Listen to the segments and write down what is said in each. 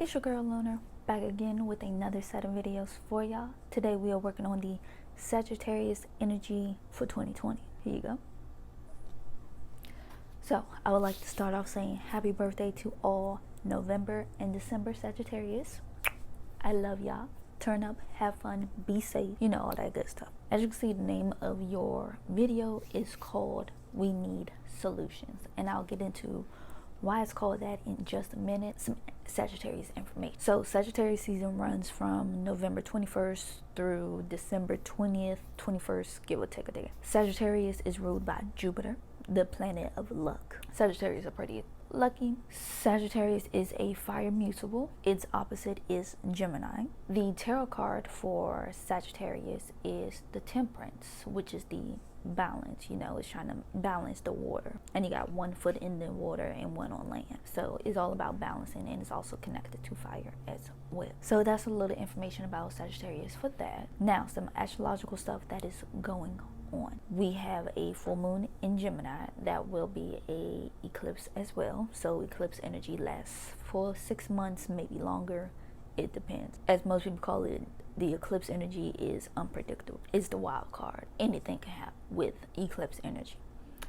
It's your girl Luna, back again with another set of videos for y'all. Today we are working on the Sagittarius energy for 2020. Here you go. So I would like to start off saying happy birthday to all November and December Sagittarius. I love y'all. Turn up, have fun, be safe, you know, all that good stuff. As you can see, the name of your video is called We Need Solutions, and I'll get into why it's called that in just a minute. Some Sagittarius information. So Sagittarius season runs from November 21st through December 20th, 21st, give or take a day. Sagittarius is ruled by Jupiter, the planet of luck. Sagittarius are pretty lucky. Sagittarius is a fire mutable. Its opposite is Gemini. The tarot card for Sagittarius is the Temperance, which is the balance, you know, it's trying to balance the water, and you got one foot in the water and one on land, so it's all about balancing, and it's also connected to fire as well. So that's a little information about Sagittarius for that. Now some astrological stuff that is going on. We have a full moon in Gemini that will be a eclipse as well, so eclipse energy lasts for 6 months, maybe longer, it depends. As most people call it, the eclipse energy is unpredictable. It's the wild card. Anything can happen with eclipse energy.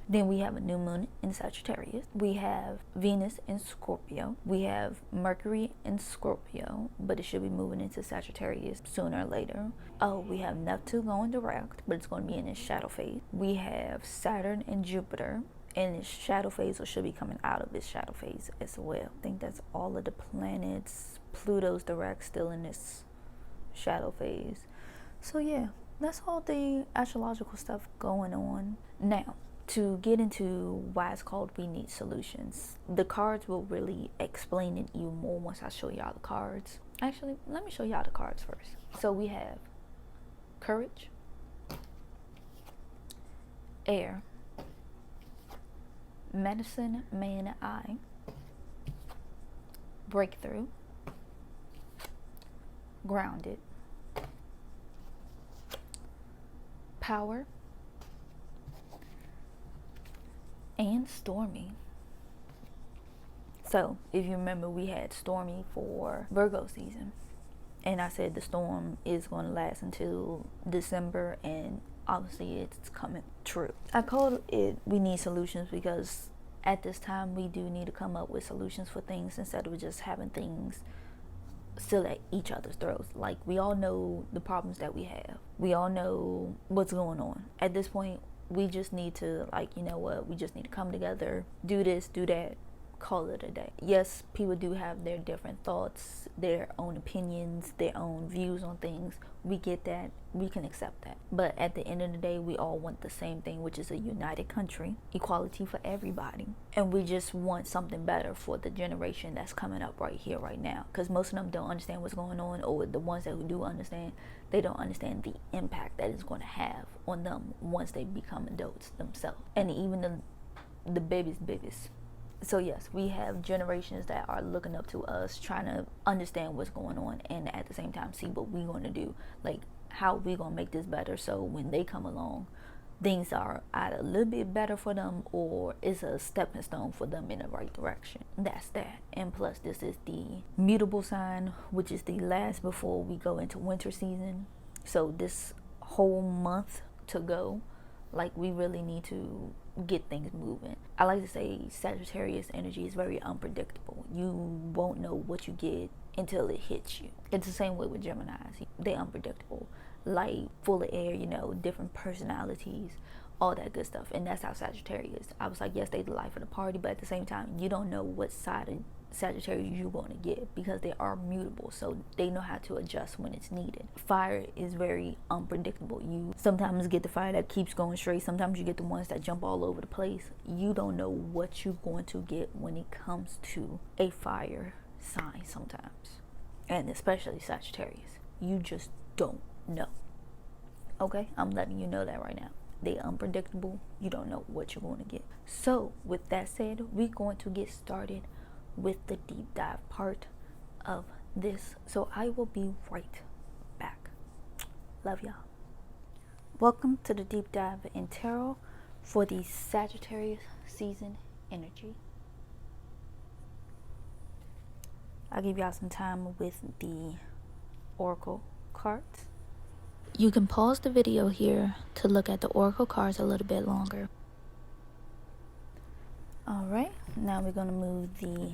Then we have a new moon in Sagittarius. We have Venus in Scorpio. We have Mercury in Scorpio, but it should be moving into Sagittarius sooner or later. Oh, we have Neptune going direct, but it's going to be in its shadow phase. We have Saturn and Jupiter in its shadow phase, or should be coming out of its shadow phase as well. I think that's all of the planets. Pluto's direct, still in its shadow phase. So yeah, that's all the astrological stuff going on. Now, to get into why it's called We Need Solutions, the cards will really explain it you more once I show y'all the cards. Actually, let me show y'all the cards first. So we have courage, air, medicine man eye, breakthrough, grounded, power, and stormy. So if you remember, we had stormy for Virgo season, and I said the storm is going to last until December, and obviously it's coming true. I called it We Need Solutions because at this time we do need to come up with solutions for things instead of just having things still at each other's throats. Like, we all know the problems that we have. We all know what's going on. At this point, we just need to, like, you know what, we just need to come together, do this, do that, call it a day. Yes, people do have their different thoughts, their own opinions, their own views on things. We get that. We can accept that. But at the end of the day, we all want the same thing, which is a united country, equality for everybody. And we just want something better for the generation that's coming up right here, right now. Because most of them don't understand what's going on, or the ones that do understand, they don't understand the impact that it's going to have on them once they become adults themselves. And even the baby's biggest. So yes, we have generations that are looking up to us, trying to understand what's going on, and at the same time see what we're going to do, like how we going to make this better, so when they come along, things are either a little bit better for them, or it's a stepping stone for them in the right direction. That's that. And plus, this is the mutable sign, which is the last before we go into winter season. So this whole month to go, like, we really need to get things moving. I like to say Sagittarius energy is very unpredictable. You won't know what you get until it hits you. It's the same way with Geminis. They're unpredictable, light, full of air, you know, different personalities, all that good stuff. And that's how Sagittarius. I was like, yes, they the life of the party, but at the same time, you don't know what side of Sagittarius you're going to get, because they are mutable, so they know how to adjust when it's needed. Fire is very unpredictable. You sometimes get the fire that keeps going straight, sometimes you get the ones that jump all over the place. You don't know what you're going to get when it comes to a fire sign sometimes, and especially Sagittarius. You just don't know. Okay, I'm letting you know that right now. They're unpredictable. You don't know what you're going to get. So with that said, we're going to get started with the deep dive part of this. So I will be right back. Love y'all. Welcome to the deep dive in tarot for the Sagittarius season energy. I'll give y'all some time with the oracle cards. You can pause the video here to look at the oracle cards a little bit longer. Alright, now we're going to move the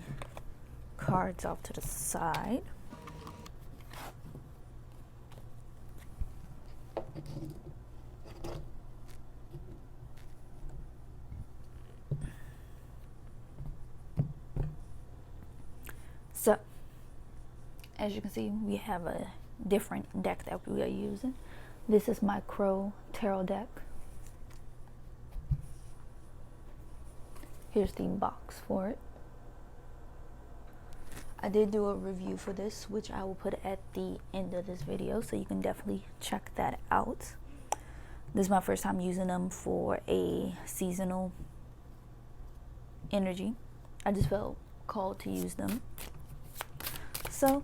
cards off to the side. So, as you can see, we have a different deck that we are using. This is my Crow Tarot deck. Here's the box for it. I did do a review for this, which I will put at the end of this video, so you can definitely check that out. This is my first time using them for a seasonal energy. I just felt called to use them. So,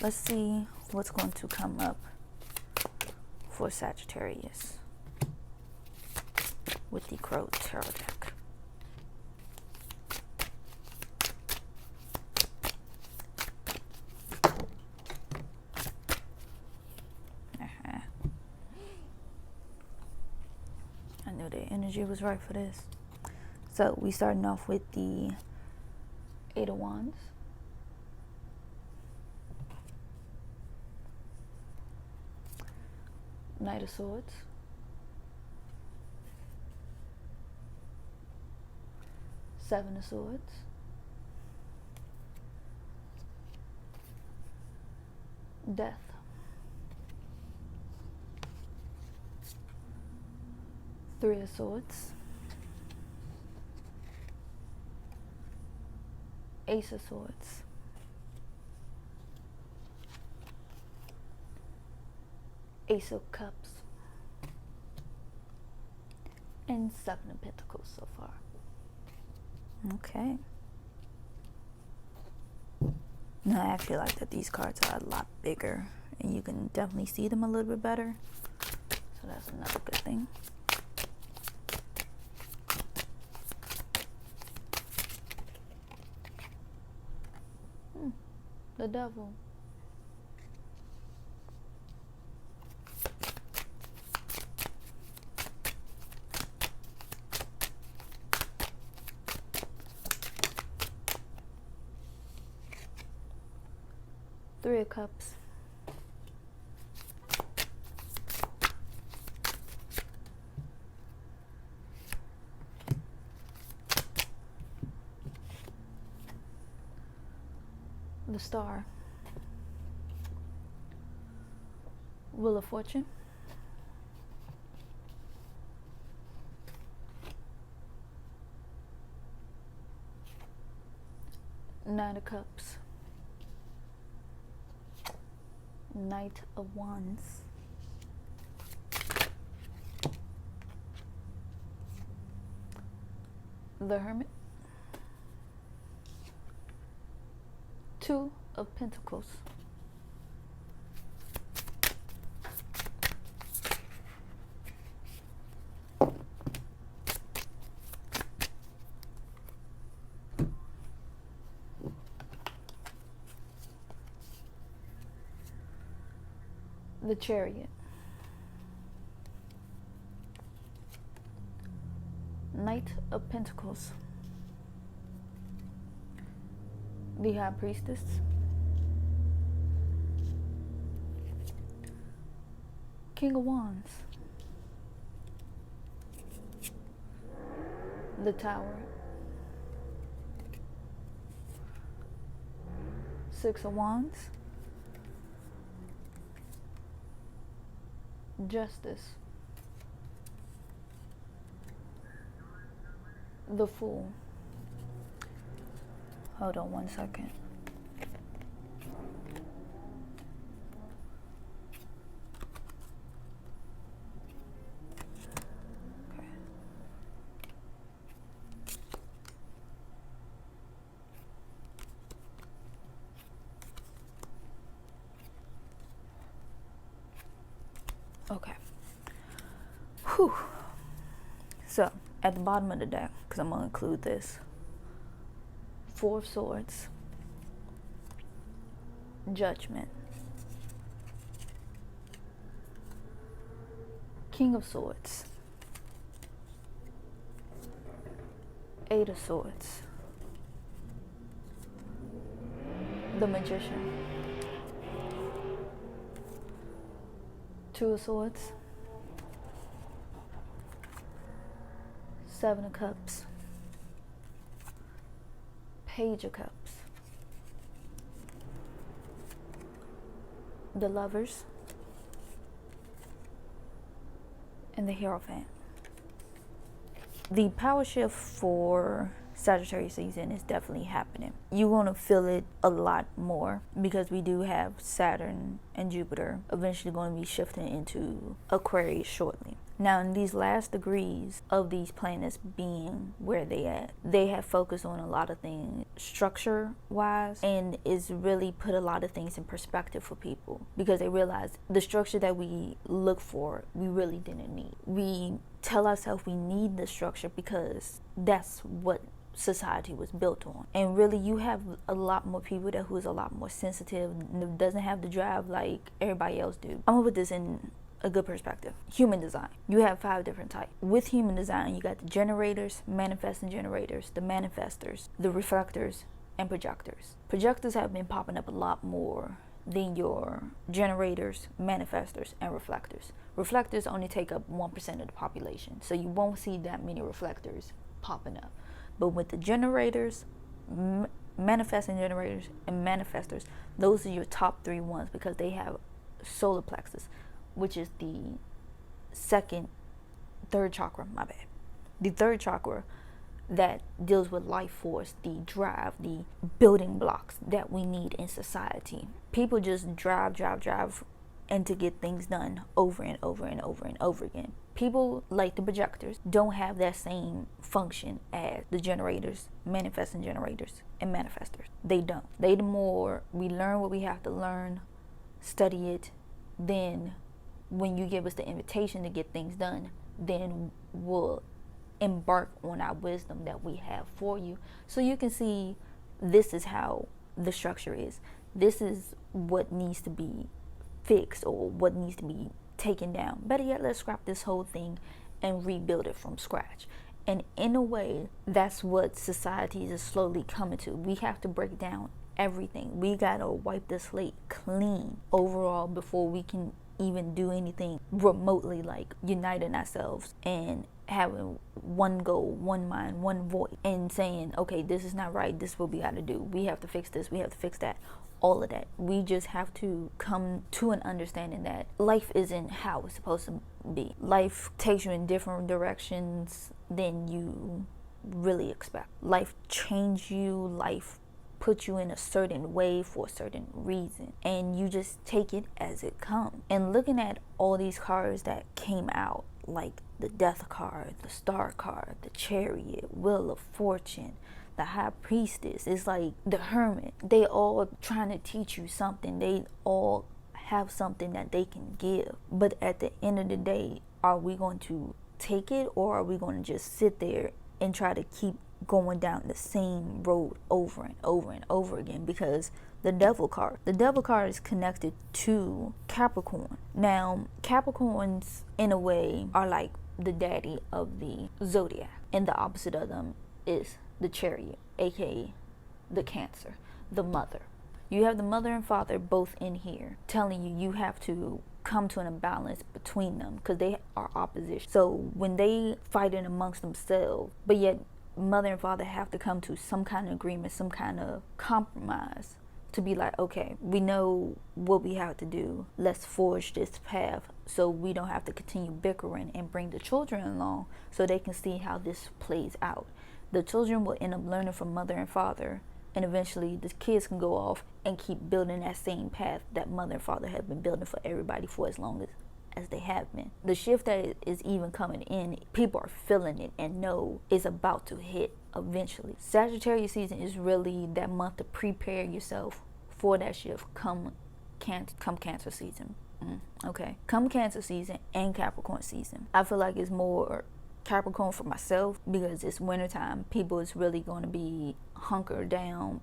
let's see what's going to come up for Sagittarius with the Crow Tarot deck. I knew the energy was right for this. So, we starting off with the Eight of Wands. Knight of Swords, Seven of Swords, Death, Three of Swords, Ace of Swords, Ace of Cups, and Seven of Pentacles so far. Okay. Now I feel like that these cards are a lot bigger, and you can definitely see them a little bit better. So that's another good thing. The Devil. Three of Cups. The Star. Wheel of Fortune. Nine of Cups. Knight of Wands. The Hermit. Two of Pentacles. The Chariot. Knight of Pentacles. The High Priestess. King of Wands. The Tower. Six of Wands. Justice. The Fool. Hold on one second. Okay. Okay. Whew. So, at the bottom of the deck, because I'm going to include this, Four of Swords, Judgment, King of Swords, Eight of Swords, the Magician, Two of Swords, Seven of Cups, Page of Cups, the Lovers, and the Hierophant. The power shift for Sagittarius season is definitely happening. You're going to feel it a lot more because we do have Saturn and Jupiter eventually going to be shifting into Aquarius shortly. Now, in these last degrees of these planets being where they at, they have focused on a lot of things structure-wise, and it's really put a lot of things in perspective for people because they realize the structure that we look for, we really didn't need. We tell ourselves we need the structure because that's what society was built on. And really, you have a lot more people who is a lot more sensitive, doesn't have the drive like everybody else do. I'm gonna put this in a good perspective. Human design. You have 5 different types. With human design, you got the generators, manifesting generators, the manifestors, the reflectors, and projectors. Projectors have been popping up a lot more than your generators, manifestors, and reflectors. Reflectors only take up 1% of the population, so you won't see that many reflectors popping up. But with the generators, manifesting generators, and manifestors, those are your top 3 ones because they have solar plexus, which is the third chakra, my bad. The third chakra that deals with life force, the drive, the building blocks that we need in society. People just drive, and to get things done over and over and over and over again. People like the projectors don't have that same function as the generators, manifesting generators, and manifestors. They don't. They the more we learn what we have to learn, study it, then when you give us the invitation to get things done, then we'll embark on our wisdom that we have for you. So you can see this is how the structure is. This is what needs to be fixed or what needs to be taken down. Better yet, let's scrap this whole thing and rebuild it from scratch. And in a way, that's what society is slowly coming to. We have to break down everything. We gotta wipe the slate clean overall before we can even do anything remotely like uniting ourselves and having one goal, one mind, one voice, and saying, okay, this is not right, this is what we got to do, we have to fix this, we have to fix that, all of that. We just have to come to an understanding that life isn't how it's supposed to be. Life takes you in different directions than you really expect. Life changes you, life put you in a certain way for a certain reason, and you just take it as it comes. And looking at all these cards that came out, like the Death card, the Star card, the Chariot, Wheel of Fortune, the High Priestess, it's like the Hermit. They all trying to teach you something. They all have something that they can give. But at the end of the day, are we going to take it, or are we going to just sit there and try to keep going down the same road over and over and over again? Because the Devil card is connected to Capricorn. Now, Capricorns in a way are like the daddy of the zodiac, and the opposite of them is the Chariot, aka the Cancer, the mother. You have the mother and father both in here telling you have to come to an imbalance between them because they are opposition. So when they fighting amongst themselves, but yet mother and father have to come to some kind of agreement, some kind of compromise to be like, okay, we know what we have to do. Let's forge this path so we don't have to continue bickering, and bring the children along so they can see how this plays out. The children will end up learning from mother and father, and eventually the kids can go off and keep building that same path that mother and father have been building for everybody for as long as they have been. The shift that is even coming in, people are feeling it and know it's about to hit eventually. Sagittarius season is really that month to prepare yourself for that shift come Cancer season. Come Cancer season and Capricorn season. I feel like it's more Capricorn for myself because it's wintertime. People is really going to be bunkered down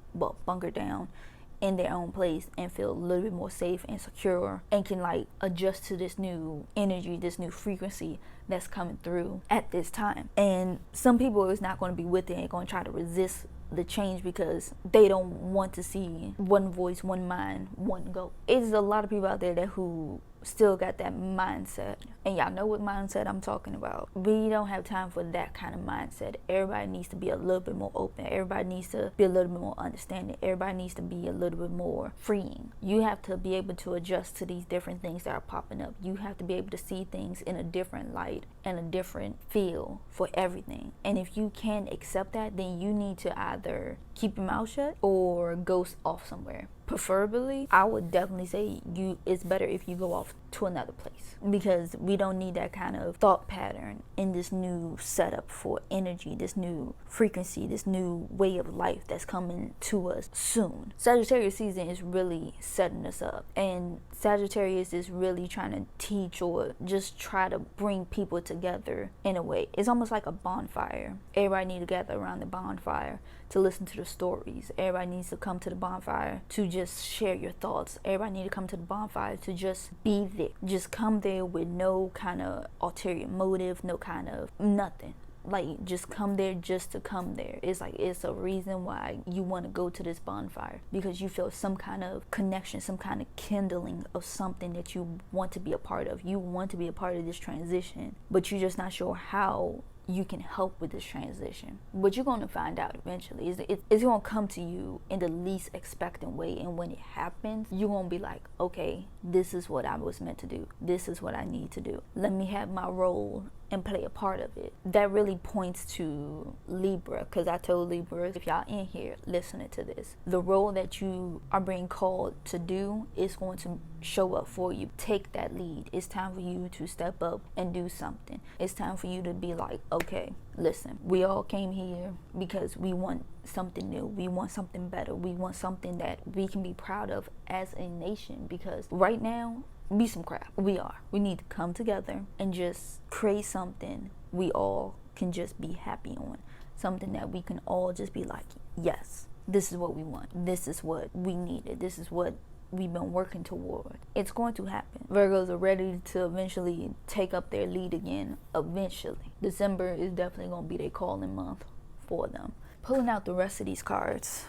in their own place and feel a little bit more safe and secure, and can like adjust to this new energy, this new frequency that's coming through at this time. And some people is not going to be with it and going to try to resist the change because they don't want to see one voice, one mind, one goal. It's a lot of people out there that who still got that mindset, and y'all know what mindset I'm talking about. We don't have time for that kind of mindset. Everybody needs to be a little bit more open. Everybody needs to be a little bit more understanding. Everybody needs to be a little bit more freeing. You have to be able to adjust to these different things that are popping up. You have to be able to see things in a different light and a different feel for everything. And if you can't accept that, then you need to either keep your mouth shut or go off somewhere. Preferably, I would definitely say it's better if you go off to another place, because we don't need that kind of thought pattern in this new setup for energy, this new frequency, this new way of life that's coming to us soon. Sagittarius season is really setting us up, and Sagittarius is really trying to teach or just try to bring people together in a way. It's almost like a bonfire. Everybody needs to gather around the bonfire to listen to the stories. Everybody needs to come to the bonfire to just share your thoughts. Everybody needs to come to the bonfire to just be there. Just come there with no kind of ulterior motive, no kind of nothing. Like, just come there just to come there. It's like, it's a reason why you want to go to this bonfire, because you feel some kind of connection, some kind of kindling of something that you want to be a part of. You want to be a part of this transition, but you're just not sure how you can help with this transition. But you're going to find out eventually. It's going to come to you in the least expected way, and when it happens, you're going to be like, okay, this is what I was meant to do. This is what I need to do. Let me have my role and play a part of it. That really points to Libra, because I told Libra, if y'all in here listening to this, the role that you are being called to do is going to show up for you. Take that lead. It's time for you to step up and do something. It's time for you to be like, okay, listen, we all came here because we want something new. We want something better. We want something that we can be proud of as a nation, because right now, be some crap. We need to come together and just create something we all can just be happy on. Something that we can all just be like, yes, this is what we want. This is what we needed. This is what we've been working toward. It's going to happen. Virgos are ready to eventually take up their lead again. Eventually. December is definitely going to be their calling month for them. Pulling out the rest of these cards,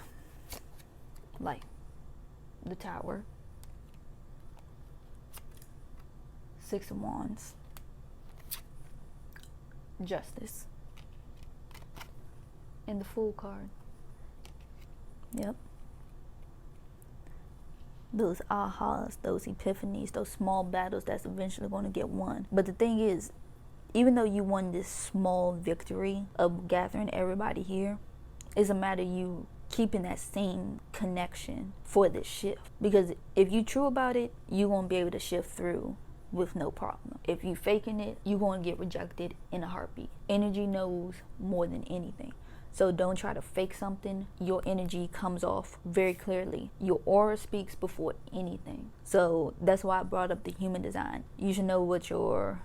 like the Tower, Six of Wands, Justice, and the Fool card. Yep. Those ahas, those epiphanies, those small battles that's eventually going to get won. But the thing is, even though you won this small victory of gathering everybody here, it's a matter of you keeping that same connection for this shift. Because if you're true about it, you won't be able to shift through with no problem. If you faking it, you're going to get rejected in a heartbeat. Energy knows more than anything. So don't try to fake something. Your energy comes off very clearly. Your aura speaks before anything. So that's why I brought up the human design. You should know what your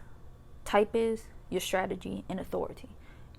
type is, your strategy, and authority.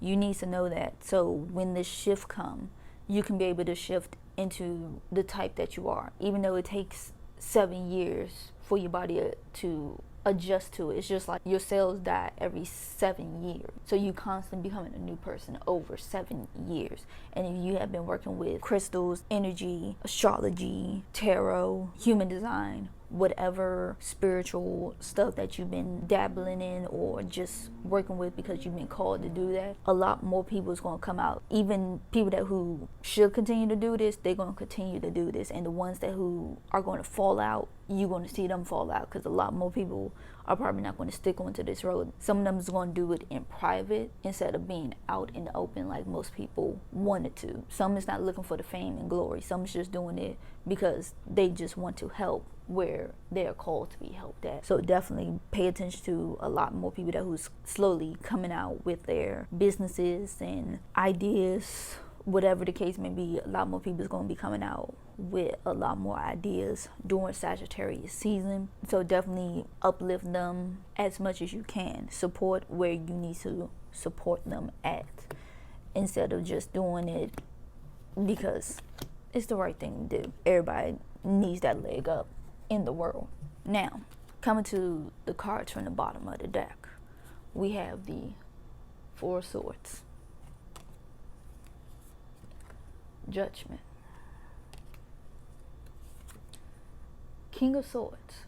You need to know that. So when this shift comes, you can be able to shift into the type that you are. Even though it takes 7 years for your body to adjust to it. It's just like your cells die every 7 years. So you constantly becoming a new person over 7 years. And if you have been working with crystals, energy, astrology, tarot, human design, whatever spiritual stuff that you've been dabbling in or just working with because you've been called to do that, a lot more people is going to come out. Even people that who should continue to do this, they're going to continue to do this. And the ones that who are going to fall out, you're going to see them fall out, because a lot more people are probably not going to stick onto this road. Some of them is going to do it in private instead of being out in the open like most people wanted to. Some is not looking for the fame and glory. Some is just doing it because they just want to help where they're called to be helped at. So definitely pay attention to a lot more people that who's slowly coming out with their businesses and ideas, whatever the case may be. A lot more people is going to be coming out with a lot more ideas during Sagittarius season. So definitely uplift them as much as you can. Support where you need to support them at, instead of just doing it because it's the right thing to do. Everybody needs that leg up in the world. Now, coming to the cards from the bottom of the deck, we have the Four of Swords, Judgment, King of Swords,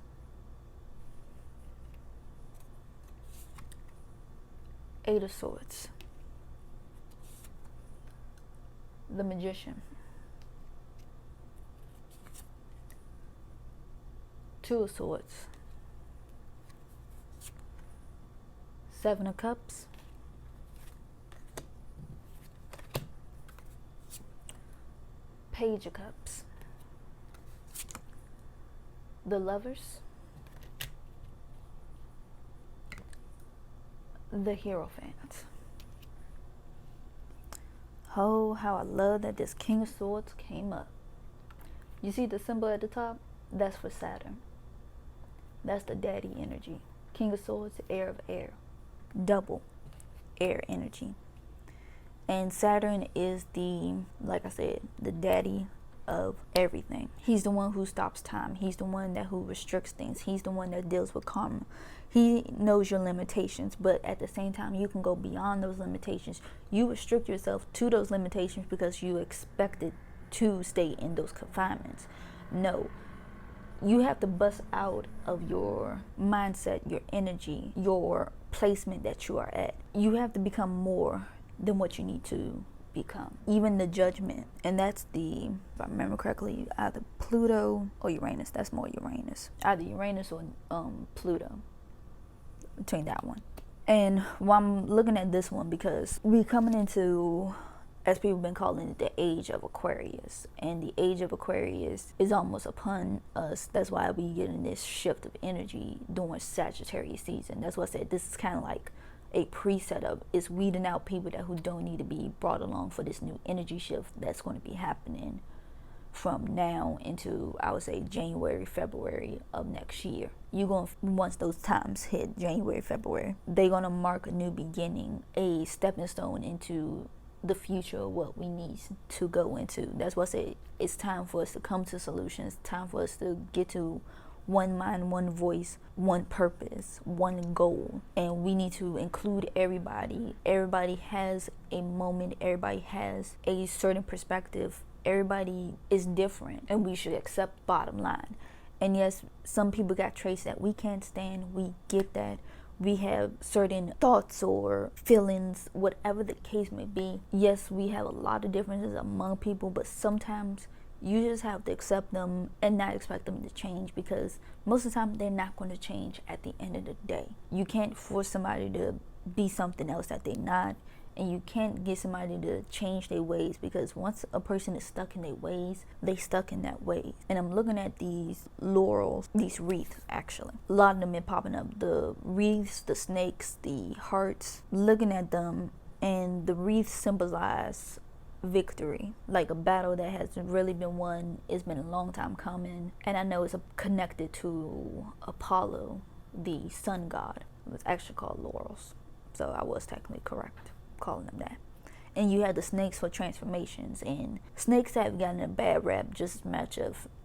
Eight of Swords, the Magician, Two of Swords, Seven of Cups, Page of Cups, the Lovers, the Hierophant. Oh, how I love that this King of Swords came up. You see the symbol at the top? That's for Saturn. That's the daddy energy. King of Swords, heir of air. Double air energy. And Saturn is the, like I said, the daddy of everything. He's the one who stops time. He's the one who restricts things. He's the one that deals with karma. He knows your limitations, but at the same time, you can go beyond those limitations. You restrict yourself to those limitations because you expected to stay in those confinements. No, you have to bust out of your mindset, your energy, your placement that you are at. You have to become more than what you need to become. Even the Judgment, and that's the, if I remember correctly, either Pluto or Uranus. That's more Uranus. Either Uranus or Pluto. Between that one. And while I'm looking at this one, because we're coming into, as people have been calling it, the age of Aquarius. And the age of Aquarius is almost upon us. That's why we getting this shift of energy during Sagittarius season. That's why I said this is kind of like a pre-setup. It's weeding out people who don't need to be brought along for this new energy shift that's going to be happening from now into, I would say, January, February of next year. You're going to, once those times hit January, February, they're going to mark a new beginning, a stepping stone into the future of what we need to go into. That's what I say, it's time for us to come to solutions, time for us to get to one mind, one voice, one purpose, one goal. And we need to include everybody. Everybody has a moment, everybody has a certain perspective. Everybody is different, and we should accept bottom line. And yes, some people got traits that we can't stand. We get that. We have certain thoughts or feelings, whatever the case may be. Yes, we have a lot of differences among people, but sometimes you just have to accept them and not expect them to change, because most of the time they're not going to change at the end of the day. You can't force somebody to be something else that they're not. And you can't get somebody to change their ways, because once a person is stuck in their ways, they stuck in that way. And I'm looking at these laurels, these wreaths actually. A lot of them been popping up. The wreaths, the snakes, the hearts. Looking at them, and the wreaths symbolize victory, like a battle that has really been won. It's been a long time coming. And I know it's connected to Apollo, the sun god. It's actually called laurels. So I was technically correct calling them that. And you have the snakes for transformations, and snakes have gotten a bad rap just as much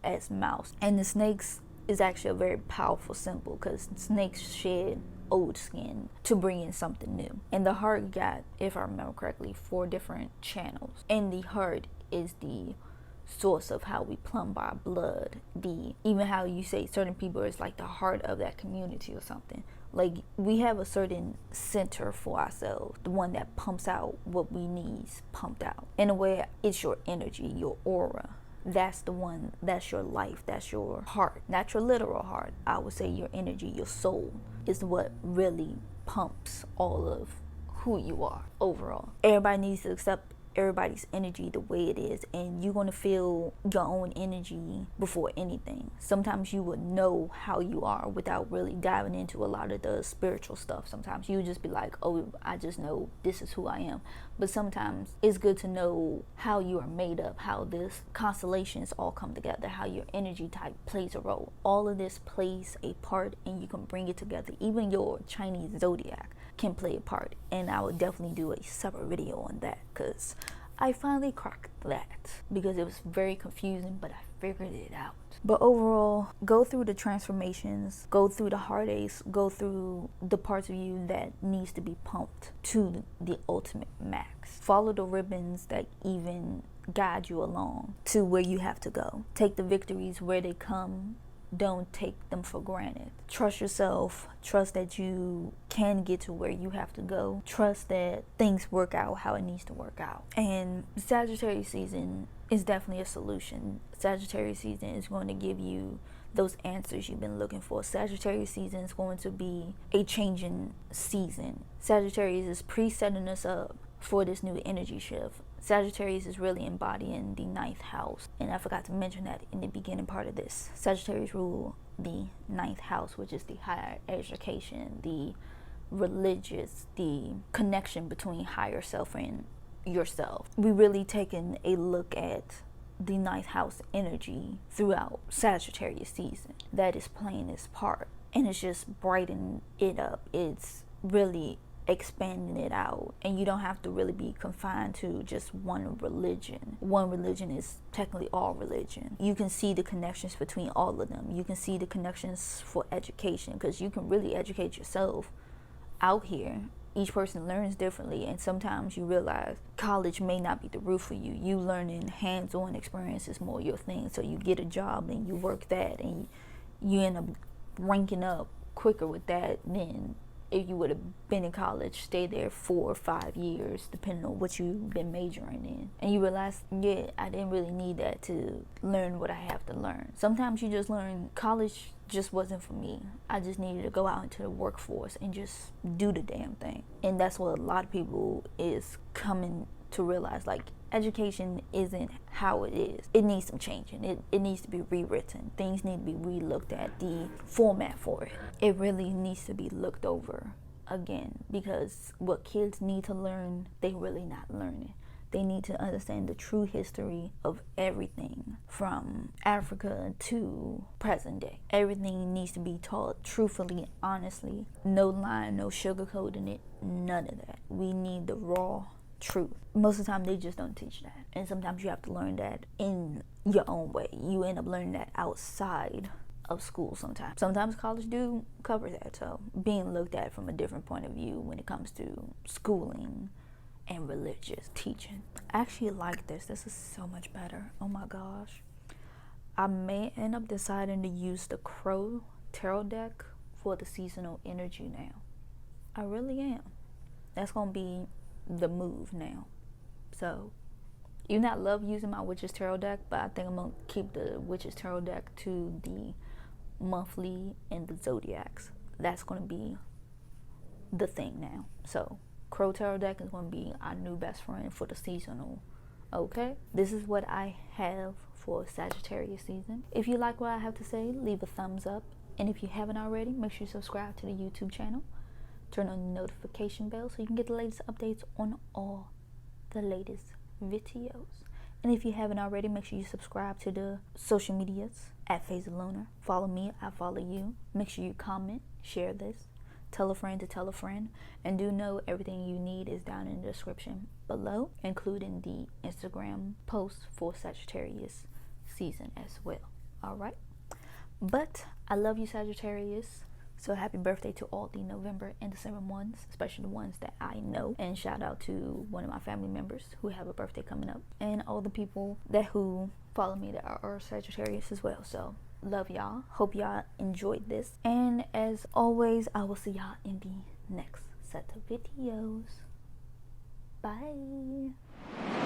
as mouse. And the snakes is actually a very powerful symbol, because snakes shed old skin to bring in something new. And the heart got, if I remember correctly, 4 different channels. And the heart is the source of how we plumb our blood. Even how you say certain people is like the heart of that community or something. Like, we have a certain center for ourselves, the one that pumps out what we need pumped out. In a way, it's your energy, your aura. That's the one, that's your life, that's your heart. Not your literal heart. I would say your energy, your soul is what really pumps all of who you are overall. Everybody needs to accept everybody's energy the way it is, and you're going to feel your own energy before anything. Sometimes you would know how you are without really diving into a lot of the spiritual stuff. Sometimes you just be like, oh, I just know this is who I am. But sometimes it's good to know how you are made up, how this constellations all come together, how your energy type plays a role. All of this plays a part, and you can bring it together. Even your Chinese zodiac can play a part, and I would definitely do a separate video on that, because I finally cracked that because it was very confusing, but I figured it out. But overall, go through the transformations, go through the heartaches, go through the parts of you that needs to be pumped to the ultimate max. Follow the ribbons that even guide you along to where you have to go. Take the victories where they come. Don't take them for granted. Trust yourself. Trust that you can get to where you have to go. Trust that things work out how it needs to work out. And Sagittarius season is definitely a solution. Sagittarius season is going to give you those answers you've been looking for. Sagittarius season is going to be a changing season. Sagittarius is pre-setting us up for this new energy shift. Sagittarius is really embodying the 9th house, and I forgot to mention that in the beginning part of this. Sagittarius rule the 9th house, which is the higher education, the religious, the connection between higher self and yourself. We really taken a look at the 9th house energy throughout Sagittarius season that is playing its part, and it's just brightening it up. It's really expanding it out, and you don't have to really be confined to just one religion. One religion is technically all religion. You can see the connections between all of them. You can see the connections for education, because you can really educate yourself out here. Each person learns differently, and sometimes you realize college may not be the route for you. You learning hands-on experience is more your thing, so you get a job and you work that, and you end up ranking up quicker with that than if you would have been in college, stay there 4 or 5 years, depending on what you've been majoring in. And you realize, yeah, I didn't really need that to learn what I have to learn. Sometimes you just learn college just wasn't for me. I just needed to go out into the workforce and just do the damn thing. And that's what a lot of people is coming to realize, like, education isn't how it is. It needs some changing. It needs to be rewritten. Things need to be relooked at. The format for it, it really needs to be looked over again, because what kids need to learn, they really not learning. They need to understand the true history of everything from Africa to present day. Everything needs to be taught truthfully, honestly. No lying, no sugarcoating it, none of that. We need the raw truth. Most of the time they just don't teach that, and sometimes you have to learn that in your own way. You end up learning that outside of school sometimes college do cover that, so being looked at from a different point of view when it comes to schooling and religious teaching. I actually like this is so much better. Oh my gosh, I may end up deciding to use the Crow tarot deck for the seasonal energy now. I really am. That's gonna be the move now. So even though I love using my Witches Tarot deck, but I think I'm gonna keep the Witches Tarot deck to the monthly and the zodiacs. That's gonna be the thing now. So Crow Tarot deck is gonna be our new best friend for the seasonal. Okay, this is what I have for Sagittarius season. If you like what I have to say, leave a thumbs up, and if you haven't already, make sure you subscribe to the YouTube channel. Turn on the notification bell so you can get the latest updates on all the latest videos. And if you haven't already, make sure you subscribe to the social medias at Phaseoflunar. Follow me, I follow you. Make sure you comment, share this, tell a friend to tell a friend, and do know everything you need is down in the description below, including the Instagram post for Sagittarius season as well. Alright? But I love you, Sagittarius. So happy birthday to all the November and December ones, especially the ones that I know. And shout out to one of my family members who have a birthday coming up, and all the people who follow me that are Sagittarius as well. So love y'all. Hope y'all enjoyed this. And as always, I will see y'all in the next set of videos. Bye.